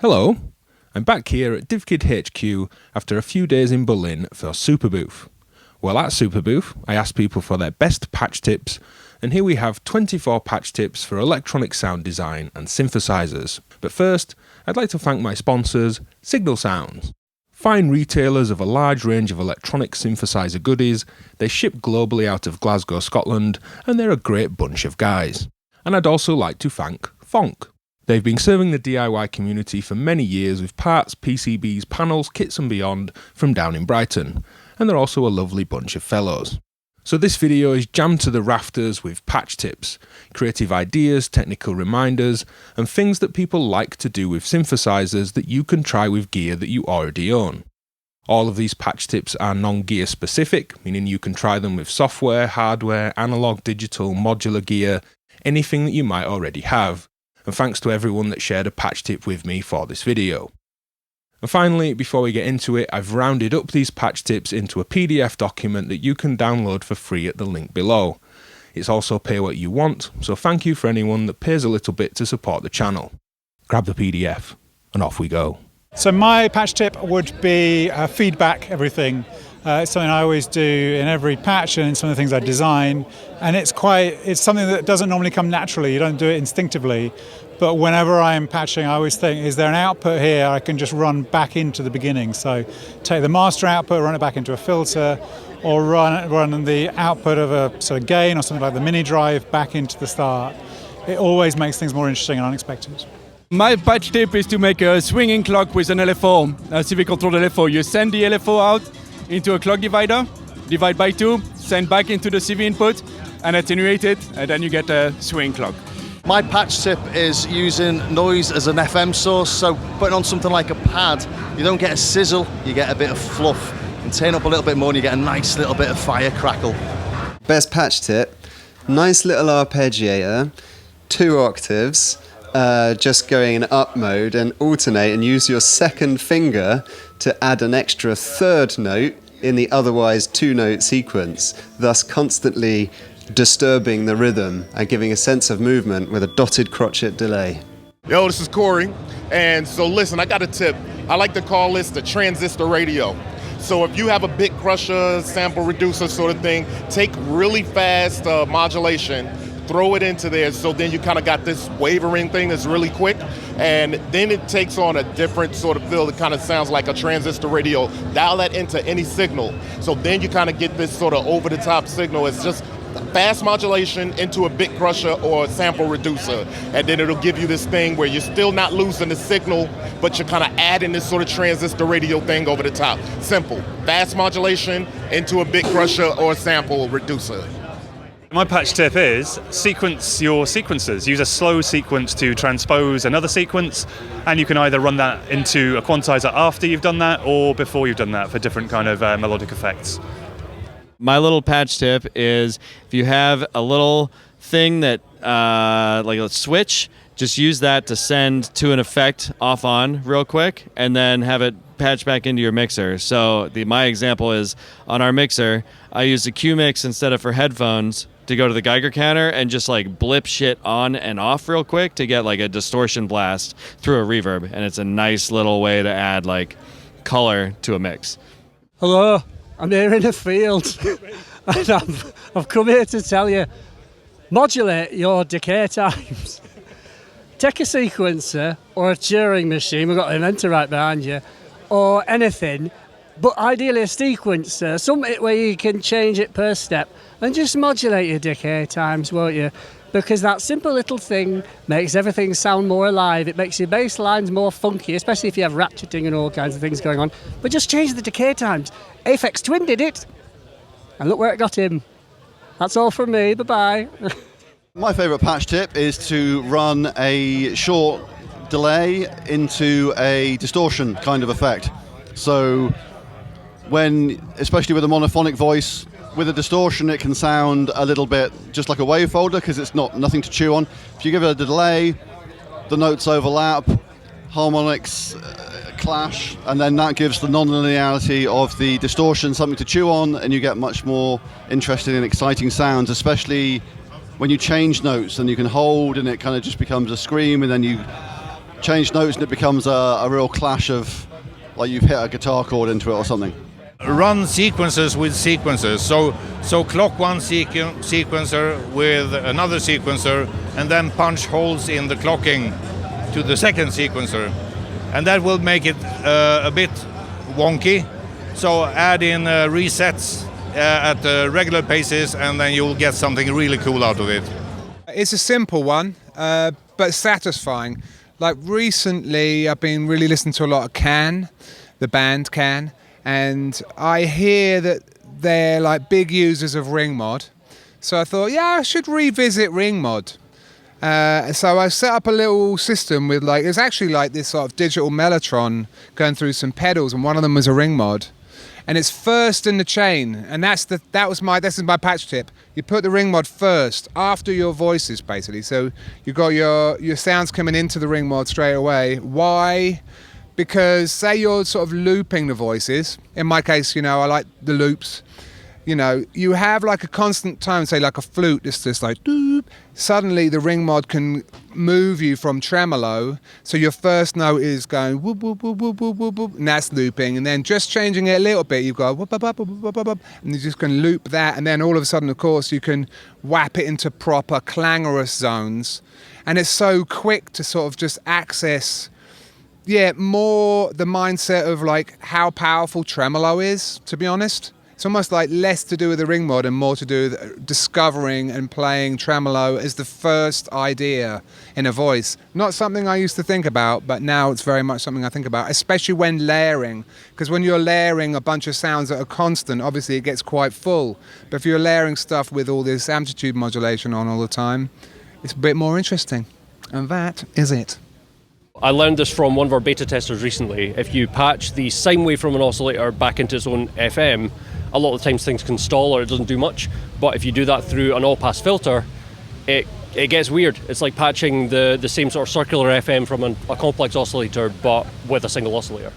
Hello, I'm back here at DivKid HQ after a few days in Berlin for Superbooth. Well, at Superbooth, I asked people for their best patch tips, and here we have 24 patch tips for electronic sound design and synthesizers. But first, I'd like to thank my sponsors, Signal Sounds. Fine retailers of a large range of electronic synthesizer goodies, they ship globally out of Glasgow, Scotland, and they're a great bunch of guys. And I'd also like to thank Fonk. They've been serving the DIY community for many years with parts, PCBs, panels, kits and beyond from down in Brighton, and they're also a lovely bunch of fellows. So this video is jammed to the rafters with patch tips, creative ideas, technical reminders, and things that people like to do with synthesizers that you can try with gear that you already own. All of these patch tips are non-gear specific, meaning you can try them with software, hardware, analog, digital, modular gear, anything that you might already have. And thanks to everyone that shared a patch tip with me for this video. And finally, before we get into it, I've rounded up these patch tips into a PDF document that you can download for free at the link below. It's also pay what you want, so thank you for anyone that pays a little bit to support the channel. Grab the PDF, and off we go. So my patch tip would be feedback everything. It's something I always do in every patch and in some of the things I design. And it's something that doesn't normally come naturally. You don't do it instinctively. But whenever I'm patching, I always think, is there an output here I can just run back into the beginning? So take the master output, run it back into a filter, or run the output of a sort of gain or something like the mini drive back into the start. It always makes things more interesting and unexpected. My patch tip is to make a swinging clock with an LFO, a CV controlled LFO. You send the LFO out into a clock divider, divide by 2, send back into the CV input, and attenuate it, and then you get a swing clock. My patch tip is using noise as an FM source, so putting on something like a pad, you don't get a sizzle, you get a bit of fluff, and turn up a little bit more and you get a nice little bit of fire crackle. Best patch tip, nice little arpeggiator, 2 octaves, just going in up mode and alternate and use your second finger to add an extra third note in the otherwise 2-note sequence, thus constantly disturbing the rhythm and giving a sense of movement with a dotted crotchet delay. Yo, this is Corey, and so listen, I got a tip. I like to call this the transistor radio. So if you have a bit crusher, sample reducer sort of thing, take really fast modulation, throw it into there, so then you kind of got this wavering thing that's really quick, and then it takes on a different sort of feel. It kind of sounds like a transistor radio. Dial that into any signal, so then you kind of get this sort of over-the-top signal. It's just fast modulation into a bit crusher or a sample reducer, and then it'll give you this thing where you're still not losing the signal, but you're kind of adding this sort of transistor radio thing over the top. Simple. Fast modulation into a bit crusher or a sample reducer. My patch tip is sequence your sequences. Use a slow sequence to transpose another sequence, and you can either run that into a quantizer after you've done that or before you've done that for different kind of melodic effects. My little patch tip is if you have a little thing that, like a switch, just use that to send to an effect off on real quick and then have it patch back into your mixer. So my example is on our mixer, I use a Q-Mix instead of for headphones to go to the Geiger counter and just like blip shit on and off real quick to get like a distortion blast through a reverb. And it's a nice little way to add like color to a mix. Hello, I'm here in the field and I've come here to tell you, modulate your decay times. Take a sequencer or a Turing machine, we've got an inventor right behind you, or anything, but ideally a sequencer, something where you can change it per step, and just modulate your decay times, won't you? Because that simple little thing makes everything sound more alive. It makes your bass lines more funky, especially if you have ratcheting and all kinds of things going on. But just change the decay times. Aphex Twin did it, and look where it got him. That's all from me, bye-bye. My favourite patch tip is to run a short delay into a distortion kind of effect. So especially with a monophonic voice, with a distortion it can sound a little bit just like a wave folder because it's nothing to chew on. If you give it a delay, the notes overlap, harmonics clash, and then that gives the non-linearity of the distortion something to chew on, and you get much more interesting and exciting sounds, especially when you change notes and you can hold and it kind of just becomes a scream, and then you change notes and it becomes a real clash of, like you've hit a guitar chord into it or something? Run sequences with sequencers. So clock one sequencer with another sequencer, and then punch holes in the clocking to the second sequencer, and that will make it a bit wonky. So add in resets at regular paces, and then you'll get something really cool out of it. It's a simple one, but satisfying. Like recently, I've been really listening to a lot of Can, the band Can, and I hear that they're like big users of ring mod. So I thought, yeah, I should revisit ring mod. So I set up a little system with it's actually like this sort of digital mellotron going through some pedals, and one of them was a ring mod. And it's first in the chain, and this is my patch tip. You put the ring mod first, after your voices, basically. So you've got your sounds coming into the ring mod straight away. Why? Because say you're sort of looping the voices. In my case, I like the loops. You have like a constant tone, say like a flute, it's just like doop. Suddenly the ring mod can move you from tremolo, so your first note is going whoop, whoop, whoop, whoop, whoop, whoop, whoop, and that's looping, and then just changing it a little bit, you've got whoop, whoop, whoop, whoop, whoop, whoop, and you just can loop that, and then all of a sudden, of course, you can whap it into proper clangorous zones, and it's so quick to sort of just access more the mindset of like how powerful tremolo is, to be honest. It's almost like less to do with the ring mod and more to do with discovering and playing tremolo as the first idea in a voice. Not something I used to think about, but now it's very much something I think about, especially when layering. Because when you're layering a bunch of sounds that are constant, obviously it gets quite full. But if you're layering stuff with all this amplitude modulation on all the time, it's a bit more interesting. And that is it. I learned this from one of our beta testers recently. If you patch the sine wave from an oscillator back into its own FM, a lot of the times things can stall or it doesn't do much. But if you do that through an all-pass filter, it gets weird. It's like patching the same sort of circular FM from a complex oscillator, but with a single oscillator.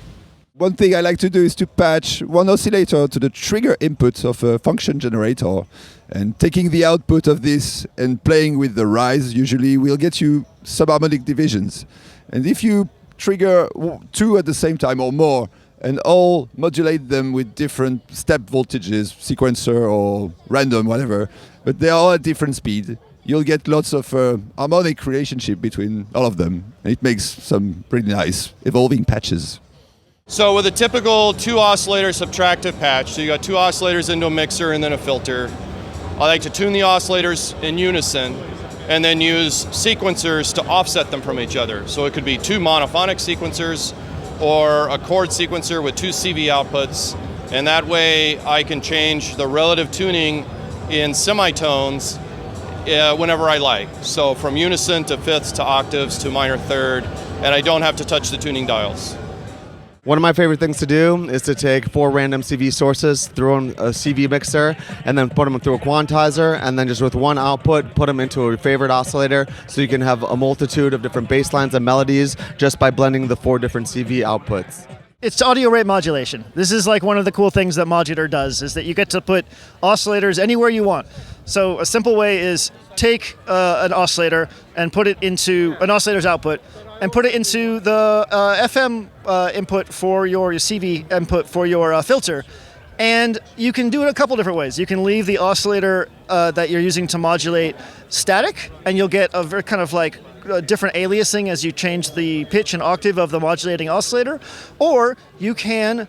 One thing I like to do is to patch one oscillator to the trigger input of a function generator, and taking the output of this and playing with the rise usually will get you subharmonic divisions. And if you trigger two at the same time or more, and all modulate them with different step voltages, sequencer or random, whatever, but they are all at different speed, you'll get lots of harmonic relationship between all of them. And it makes some pretty nice evolving patches. So with a typical 2 oscillator subtractive patch, so you got 2 oscillators into a mixer and then a filter, I like to tune the oscillators in unison and then use sequencers to offset them from each other. So it could be 2 monophonic sequencers or a chord sequencer with 2 CV outputs, and that way I can change the relative tuning in semitones whenever I like. So from unison to fifths to octaves to minor third, and I don't have to touch the tuning dials. One of my favorite things to do is to take 4 random CV sources, throw in a CV mixer, and then put them through a quantizer, and then just with one output, put them into a favorite oscillator, so you can have a multitude of different bass lines and melodies just by blending the 4 different CV outputs. It's audio rate modulation. This is like one of the cool things that Modular does, is that you get to put oscillators anywhere you want. So a simple way is take an oscillator and put it into an oscillator's output, and put it into the FM input for your CV input for your filter. And you can do it a couple different ways. You can leave the oscillator that you're using to modulate static, and you'll get a very kind of like different aliasing as you change the pitch and octave of the modulating oscillator. Or you can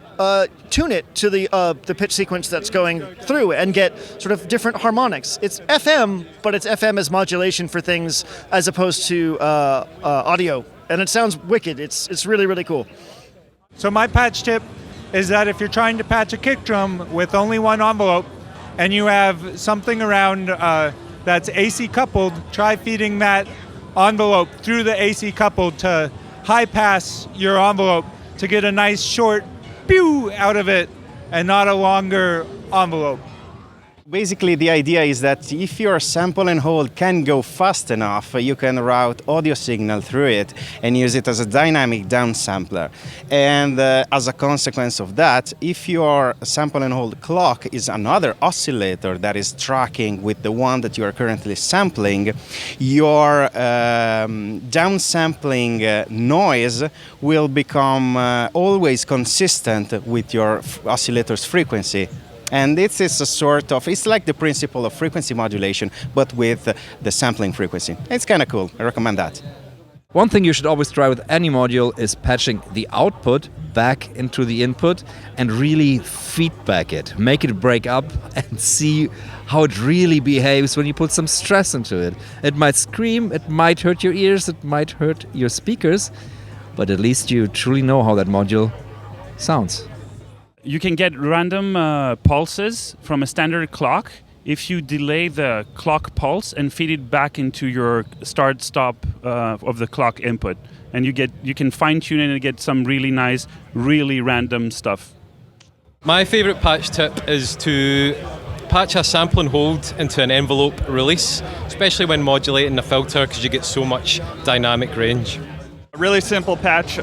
tune it to the pitch sequence that's going through and get sort of different harmonics. It's FM, but it's FM as modulation for things as opposed to audio. And it sounds wicked. It's really, really cool. So my patch tip is that if you're trying to patch a kick drum with only one envelope and you have something around that's AC coupled, try feeding that envelope through the AC coupled to high pass your envelope to get a nice short pew out of it and not a longer envelope. Basically, the idea is that if your sample and hold can go fast enough, you can route audio signal through it and use it as a dynamic downsampler. And as a consequence of that, if your sample and hold clock is another oscillator that is tracking with the one that you are currently sampling, your downsampling noise will become always consistent with your oscillator's frequency. And this is a sort of, it's like the principle of frequency modulation, but with the sampling frequency. It's kind of cool. I recommend that. One thing you should always try with any module is patching the output back into the input and really feedback it. Make it break up and see how it really behaves when you put some stress into it. It might scream, it might hurt your ears, it might hurt your speakers, but at least you truly know how that module sounds. You can get random pulses from a standard clock if you delay the clock pulse and feed it back into your start-stop of the clock input. And you can fine-tune it and get some really nice, really random stuff. My favourite patch tip is to patch a sample and hold into an envelope release, especially when modulating the filter because you get so much dynamic range. A really simple patch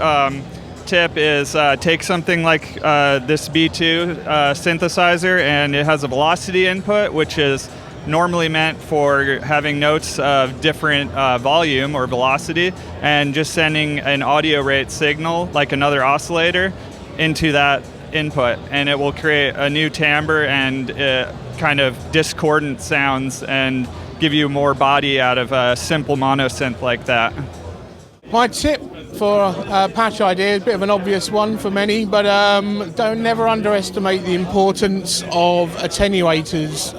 tip is take something like this B2 synthesizer, and it has a velocity input, which is normally meant for having notes of different volume or velocity, and just sending an audio rate signal, like another oscillator, into that input, and it will create a new timbre and kind of discordant sounds and give you more body out of a simple monosynth like that. My tip for a patch idea is a bit of an obvious one for many, but don't never underestimate the importance of attenuators.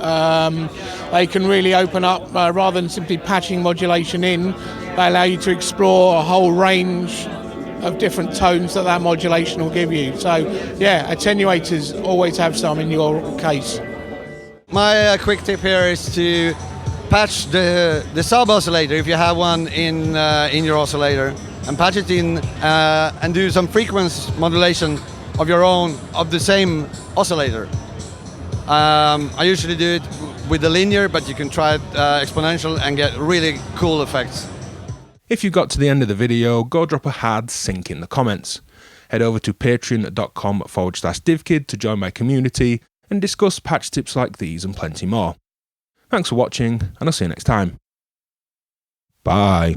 They can really open up, rather than simply patching modulation in, they allow you to explore a whole range of different tones that modulation will give you. So yeah, attenuators always have some in your case. My quick tip here is to patch the sub oscillator if you have one in your oscillator, and patch it in and do some frequency modulation of your own of the same oscillator. I usually do it with the linear, but you can try it exponential and get really cool effects. If you got to the end of the video, go drop a hard sync in the comments. Head over to patreon.com/divkid to join my community and discuss patch tips like these and plenty more. Thanks for watching, and I'll see you next time. Bye.